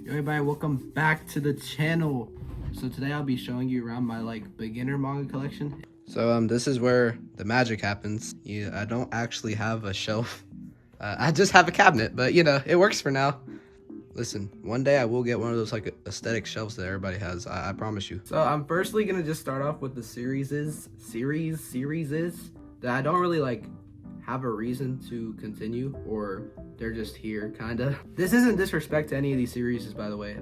Yo everybody, welcome back to the channel. So today I'll be showing you around my beginner manga collection. So this is where the magic happens. Yeah, I don't actually have a shelf. I just have a cabinet, but you know, it works for now. Listen, one day I will get one of those like aesthetic shelves that everybody has. I promise you. So I'm firstly gonna just start off with the series that I don't really have a reason to continue, or they're just here kinda. This isn't disrespect to any of these series, by the way.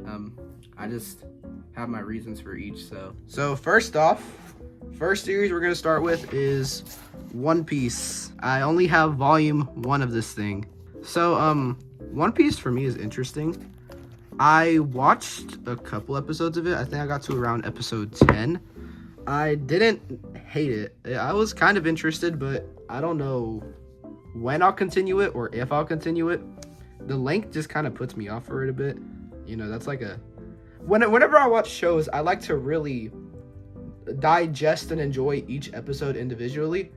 I just have my reasons for each. So first off, first series we're gonna start with is One Piece. I only have volume 1 of this thing. So One Piece for me is interesting. I watched a couple episodes of it. I think I got to around episode 10. I didn't hate it. I was kind of interested, but I don't know when I'll continue it or if I'll continue it. The length just kind of puts me off for it a bit. You know, that's like whenever I watch shows, I like to really digest and enjoy each episode individually.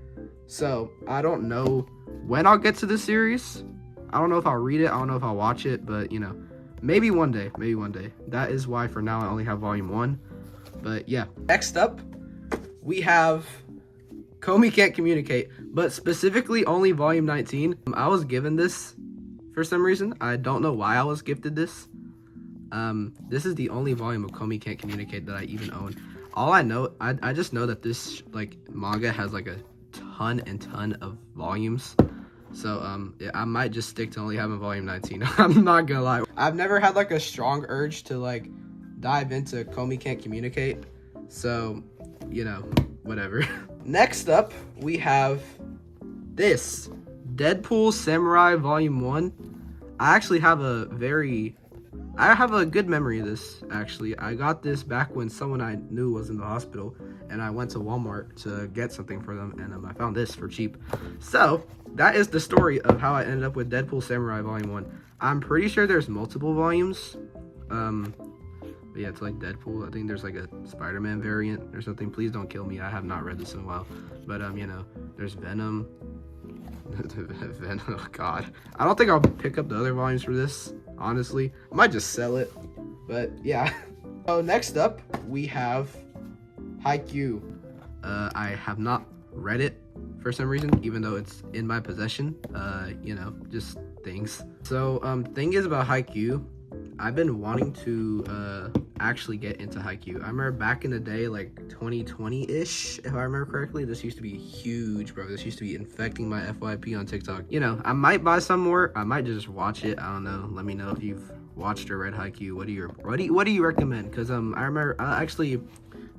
So I don't know when I'll get to this series. I don't know if I'll read it. I don't know if I'll watch it, but you know, maybe one day. That is why for now I only have volume 1. But yeah. Next up, we have Komi Can't Communicate, but specifically only volume 19. I was given this for some reason. I don't know why I was gifted this. This is the only volume of Komi Can't Communicate that I even own. All I know, I just know that this manga has a ton of volumes. So yeah, I might just stick to only having volume 19. I'm not gonna lie. I've never had a strong urge to dive into Komi Can't Communicate. So, you know, whatever. Next up, we have this Deadpool Samurai Volume 1. I actually have a good memory of this, actually. I got this back when someone I knew was in the hospital, and I went to Walmart to get something for them, and I found this for cheap. So, that is the story of how I ended up with Deadpool Samurai Volume 1. I'm pretty sure there's multiple volumes. But yeah, it's Deadpool. I think there's a Spider-Man variant or something. Please don't kill me. I have not read this in a while. But, you know, there's Venom. Venom, oh god. I don't think I'll pick up the other volumes for this, honestly. I might just sell it. But, yeah. So, next up, we have Haikyuu. I have not read it for some reason, even though it's in my possession. You know, just things. So, thing is about Haikyuu, I've been wanting to actually get into Haikyuu. I remember back in the day, 2020-ish, if I remember correctly, this used to be huge, bro. This used to be infecting my FYP on TikTok. You know, I might buy some more. I might just watch it. I don't know. Let me know if you've watched or read Haikyuu. What do you recommend? Because I remember actually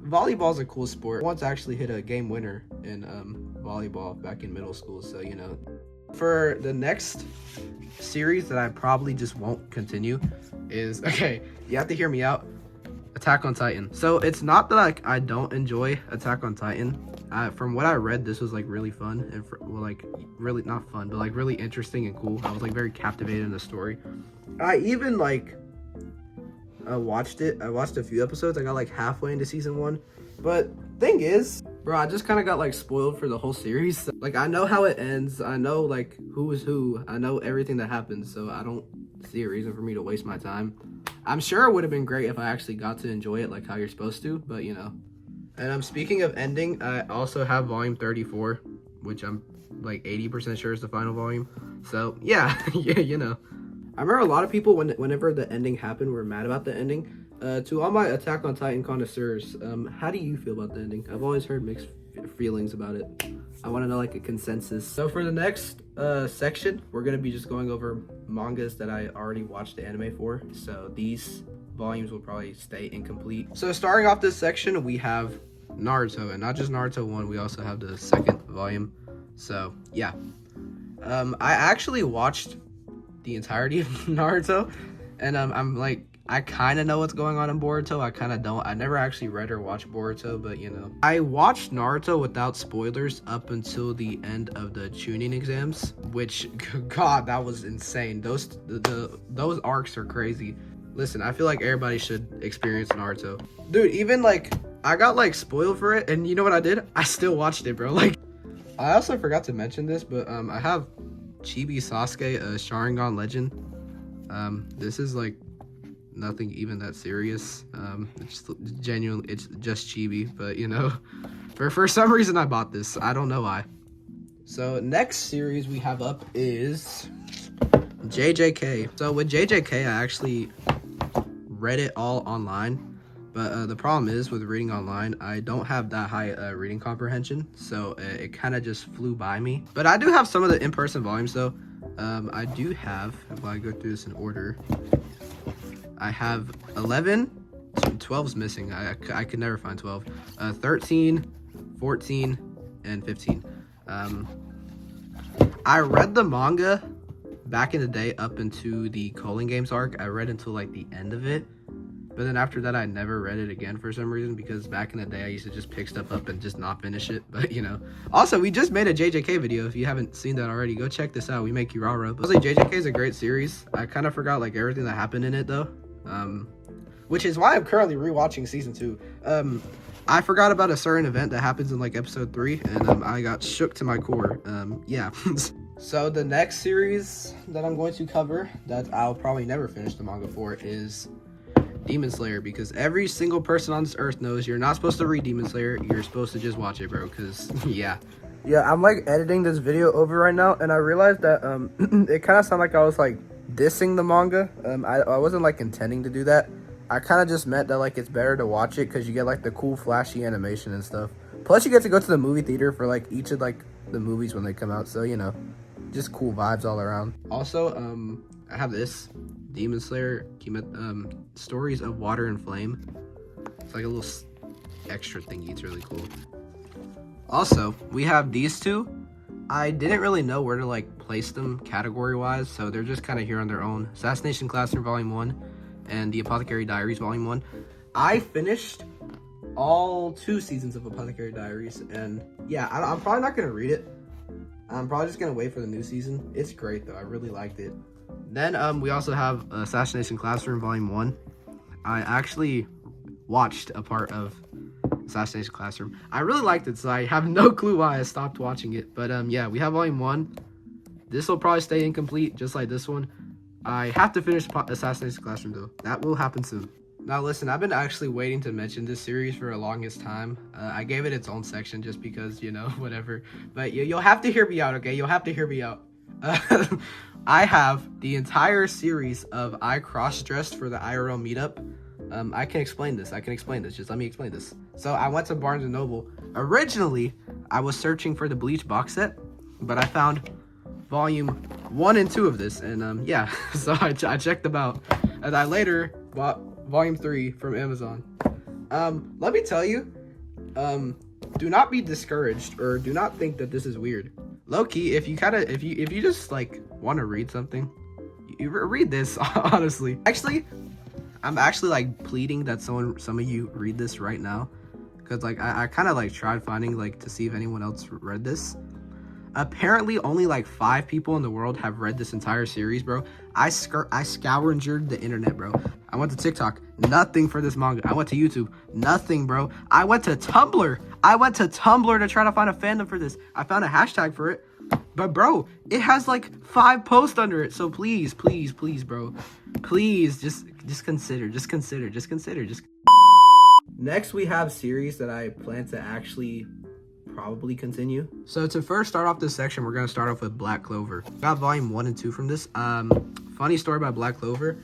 volleyball's a cool sport. I once actually hit a game winner in volleyball back in middle school. So you know. For the next series that I probably just won't continue is, okay, you have to hear me out, Attack on Titan. So it's not that I don't enjoy Attack on Titan. From what I read, this was really fun and really not fun, but really interesting and cool. I was very captivated in the story. I even watched it. I watched a few episodes. I got halfway into season 1, but thing is, bro, I just kind of got spoiled for the whole series. I know how it ends. I know who is who. I know everything that happens, so I don't see a reason for me to waste my time. I'm sure it would have been great if I actually got to enjoy it how you're supposed to, but you know. And I'm speaking of ending, I also have volume 34, which I'm 80% sure is the final volume. So yeah, yeah, you know. I remember a lot of people whenever the ending happened were mad about the ending. To all my Attack on Titan connoisseurs, how do you feel about the ending? I've always heard mixed feelings about it. I want to know a consensus. So for the next section, we're going to be just going over mangas that I already watched the anime for. So these volumes will probably stay incomplete. So starting off this section, we have Naruto, and not just Naruto 1, we also have the second volume. So yeah, I actually watched the entirety of Naruto, and I kind of know what's going on in Boruto. I kind of don't. I never actually read or watched Boruto, but you know. I watched Naruto without spoilers up until the end of the Chunin exams, which, god, that was insane. Those arcs are crazy. Listen, I feel like everybody should experience Naruto. Dude, even I got spoiled for it, and you know what I did? I still watched it, bro. I also forgot to mention this, but I have Chibi Sasuke, Sharingan Legend. This is nothing even that serious. It's genuinely, it's just chibi, but you know, for some reason I bought this. I don't know why. So next series we have up is JJK. So with JJK, I actually read it all online, but the problem is with reading online, I don't have that high reading comprehension, so it kind of just flew by me. But I do have some of the in-person volumes though. I do have, if I go through this in order, I have 11, 12's missing. I could never find 12. 13, 14, and 15. I read the manga back in the day up into the Colon Games arc. I read until like the end of it, but then after that I never read it again for some reason, because back in the day I used to just pick stuff up and just not finish it. But you know, also we just made a JJK video. If you haven't seen that already, go check this out. We make Urara. But JJK is a great series. I kind of forgot like everything that happened in it though, which is why I'm currently rewatching season 2. I forgot about a certain event that happens in like episode 3, and I got shook to my core. Yeah. So the next series that I'm going to cover, that I'll probably never finish the manga for, is Demon Slayer, because every single person on this earth knows you're not supposed to read Demon Slayer. You're supposed to just watch it, bro, because yeah, I'm like editing this video over right now, and I realized that it kind of sounded like I was like dissing the manga. I wasn't like intending to do that. I kind of just meant that like it's better to watch it because you get like the cool flashy animation and stuff. Plus you get to go to the movie theater for like each of like the movies when they come out, so you know, just cool vibes all around. Also, I have this Demon Slayer Stories of Water and Flame. It's like a little extra thingy. It's really cool. Also, we have these two. I didn't really know where to like place them category wise, so they're just kind of here on their own. Assassination Classroom Volume 1 and The Apothecary Diaries Volume 1. I finished all 2 seasons of Apothecary Diaries, and yeah, I'm probably not gonna read it. I'm probably just gonna wait for the new season. It's great though. I really liked it. Then we also have Assassination Classroom Volume 1. I actually watched a part of Assassination Classroom. I really liked it, so I have no clue why I stopped watching it. But yeah, we have Volume 1. This will probably stay incomplete, just like this one. I have to finish Assassination Classroom though. That will happen soon. Now listen, I've been actually waiting to mention this series for the longest time. I gave it its own section just because, you know, whatever. But you'll have to hear me out, okay? You'll have to hear me out. I have the entire series of I cross-dressed for the IRL meetup. I can explain this. Just let me explain this. So I went to Barnes & Noble. Originally, I was searching for the Bleach box set, but I found volume 1 and 2 of this, and yeah, so I checked them out, and I later bought volume 3 from Amazon. Let me tell you, do not be discouraged or do not think that this is weird. Low-key, if you just like want to read something, you read this. Honestly, I'm actually like pleading that some of you read this right now, because like I kind of like tried finding like to see if anyone else read this. Apparently only like 5 people in the world have read this entire series, bro. I scoured the internet, bro. I went to TikTok, nothing for this manga. I went to YouTube, nothing, bro. I went to Tumblr to try to find a fandom for this. I found a hashtag for it, but bro, it has like 5 posts under it. So please, bro, please just consider. Next, we have series that I plan to actually probably continue. So to first start off this section, we're gonna start off with Black Clover. Got volume 1 and 2 from this. Funny story about Black Clover.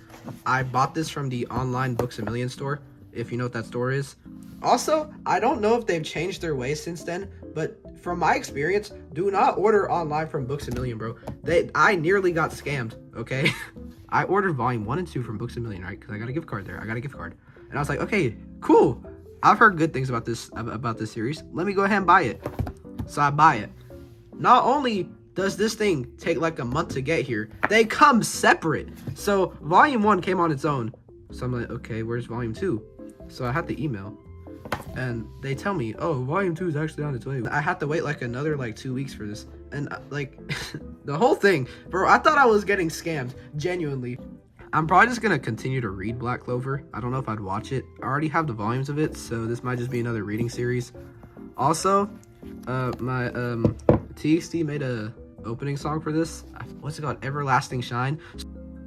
I bought this from the online Books A Million store, if you know what that store is. Also, I don't know if they've changed their ways since then, but from my experience, do not order online from Books A Million, bro. I nearly got scammed, okay? I ordered volume 1 and 2 from Books A Million, right? Because I got a gift card there. And I was like, okay, cool. I've heard good things about this series. Let me go ahead and buy it. So I buy it. Not only does this thing take like a month to get here, they come separate. So volume 1 came on its own. So I'm like, okay, where's volume 2? So I had the email, and they tell me, oh, volume 2 is actually on its way. I have to wait like another like 2 weeks for this. And like the whole thing, bro, I thought I was getting scammed, genuinely. I'm probably just gonna continue to read Black Clover. I don't know if I'd watch it. I already have the volumes of it, so this might just be another reading series. Also, my TXT made a opening song for this. What's it called? Everlasting Shine.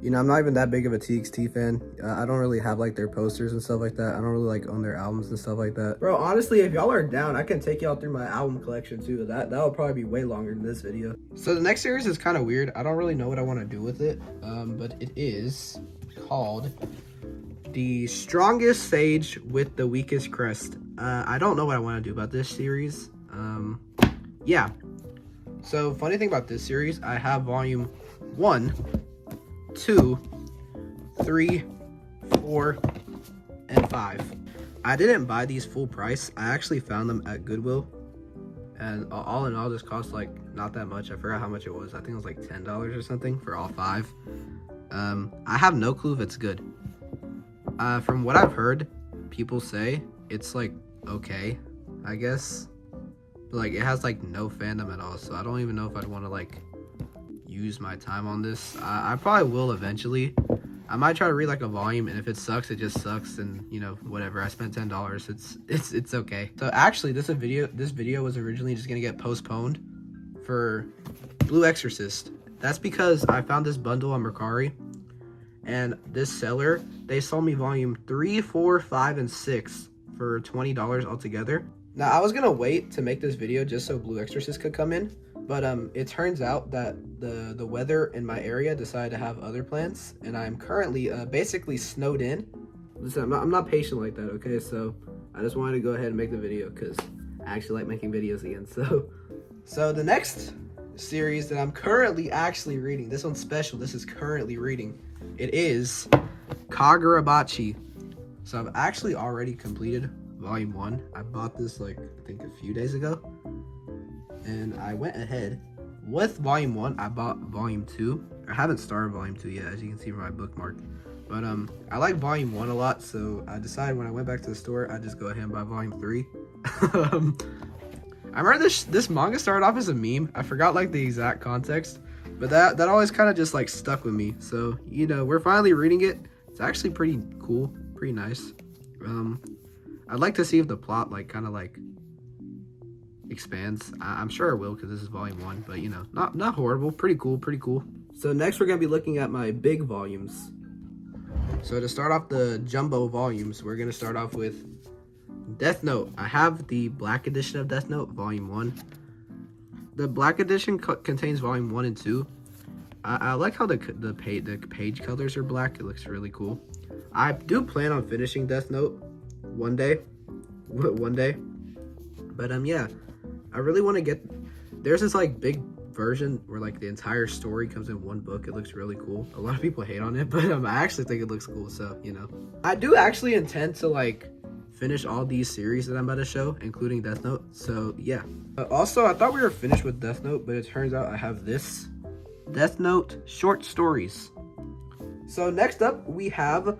You know, I'm not even that big of a TXT fan. I don't really have like their posters and stuff like that. I don't really like own their albums and stuff like that. Bro, honestly, if y'all are down, I can take y'all through my album collection too. That'll probably be way longer than this video. So the next series is kind of weird. I don't really know what I want to do with it, but it is called The Strongest Sage with the Weakest Crest. I don't know what I want to do about this series. Yeah. So funny thing about this series, I have volume 1, 2, 3, 4, and 5. I didn't buy these full price. I actually found them at Goodwill, and all in all, this cost like not that much. I forgot how much it was. I think it was like $10 or something for all 5. I have no clue if it's good. From what I've heard, people say it's like okay, I guess, but like it has like no fandom at all. So I don't even know if I'd want to like use my time on this. I probably will eventually. I might try to read like a volume, and if it sucks, it just sucks, and you know, whatever. I spent $10. It's okay. So actually, this video was originally just gonna get postponed for Blue Exorcist. That's because I found this bundle on Mercari, and this seller, they sold me volume 3, 4, 5, and 6 for $20 altogether. Now I was gonna wait to make this video just so Blue Exorcist could come in, but it turns out that the weather in my area decided to have other plans, and I'm currently basically snowed in. Listen, I'm not patient like that, okay? So I just wanted to go ahead and make the video because I actually like making videos again. So the next series that I'm currently actually reading, this one's special. This is currently reading. It is Kagurabachi. So I've actually already completed volume 1. I bought this like I think a few days ago, and I went ahead with volume 1. I bought volume 2. I haven't started volume 2 yet, as you can see from my bookmark, but I like volume 1 a lot, so I decided when I went back to the store, I'd just go ahead and buy volume 3. I remember this manga started off as a meme. I forgot like the exact context, but that always kind of just like stuck with me. So you know, we're finally reading it. It's actually pretty cool, pretty nice. I'd like to see if the plot like kind of like expands. I'm sure it will because this is volume 1, but you know, not horrible. Pretty cool. So next we're gonna be looking at my big volumes. So to start off the jumbo volumes, we're gonna start off with Death Note. I have the black edition of Death Note, volume 1. The black edition contains volume 1 and 2. I like how the page colors are black. It looks really cool. I do plan on finishing Death Note one day. But yeah, I really want to get. There's this like big version where like the entire story comes in one book. It looks really cool. A lot of people hate on it, but I actually think it looks cool. So you know, I do actually intend to like finish all these series that I'm about to show, including Death Note. So yeah. Also, I thought we were finished with Death Note, but it turns out I have this Death Note short stories. So next up we have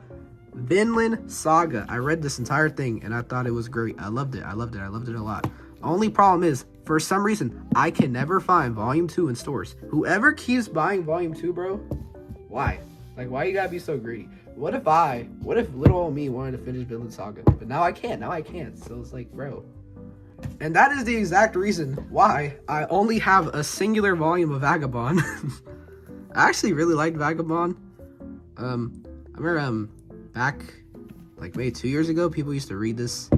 Vinland Saga. I read this entire thing and I thought it was great. I loved it a lot. Only problem is, for some reason, I can never find volume 2 in stores. Whoever keeps buying volume 2, bro, why? Like, why you gotta be so greedy? What if little old me wanted to finish Vinland Saga? But now I can't. So it's like, bro. And that is the exact reason why I only have a singular volume of Vagabond. I actually really liked Vagabond. I remember back like maybe 2 years ago, people used to read this.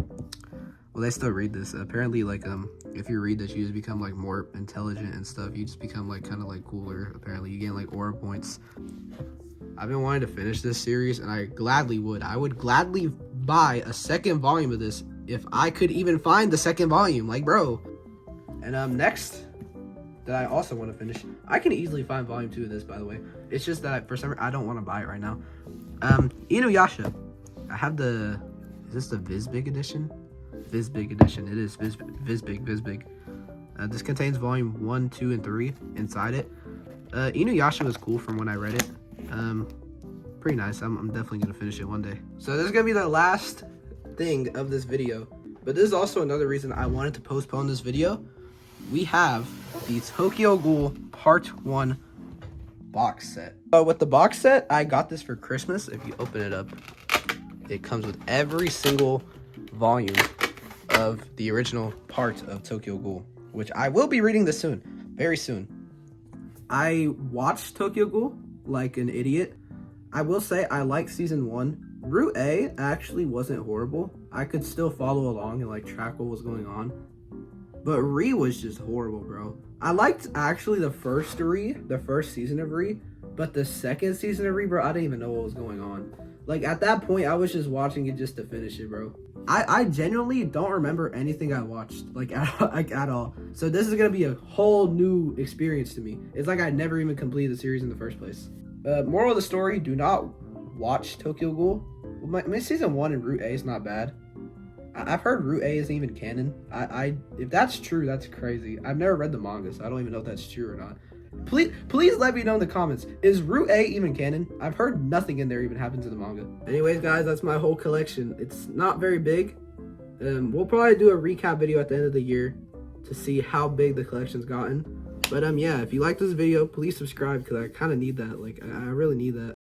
Well, they still read this. Apparently, like if you read this, you just become like more intelligent and stuff. You just become like kind of like cooler. Apparently, you gain like aura points. I've been wanting to finish this series, and I would gladly buy a second volume of this if I could even find the second volume. Like, bro. And next that I also want to finish, I can easily find volume 2 of this, by the way. It's just that for some reason I don't want to buy it right now. Inuyasha. I have is this the Vizbig edition? Vizbig edition. It is Vizbig. This contains volume 1, 2, and 3 inside it. Inuyasha was cool from when I read it. Pretty nice. I'm definitely gonna finish it one day. So this is gonna be the last thing of this video, but this is also another reason I wanted to postpone this video. We have the Tokyo Ghoul Part 1 box set. With the box set, I got this for Christmas. If you open it up, it comes with every single volume of the original part of Tokyo Ghoul, which I will be reading this soon, very soon. I watched Tokyo Ghoul like an idiot. I will say I like season 1. Route A actually wasn't horrible. I could still follow along and like track what was going on. But Re was just horrible, bro. I liked actually the first season of Re, but the second season of Re, bro, I didn't even know what was going on. Like at that point, I was just watching it just to finish it, bro. I genuinely don't remember anything I watched like at all. So this is gonna be a whole new experience to me. It's like I never even completed the series in the first place. Moral of the story: do not watch Tokyo Ghoul. Season 1 in Route A is not bad. I've heard Route A isn't even canon. If that's true, that's crazy. I've never read the manga, so I don't even know if that's true or not. Please let me know in the comments. Is Route A even canon? I've heard nothing in there even happens in the manga. Anyways, guys, that's my whole collection. It's not very big. We'll probably do a recap video at the end of the year to see how big the collection's gotten. But yeah, if you like this video, please subscribe because I kind of need that. Like, I really need that.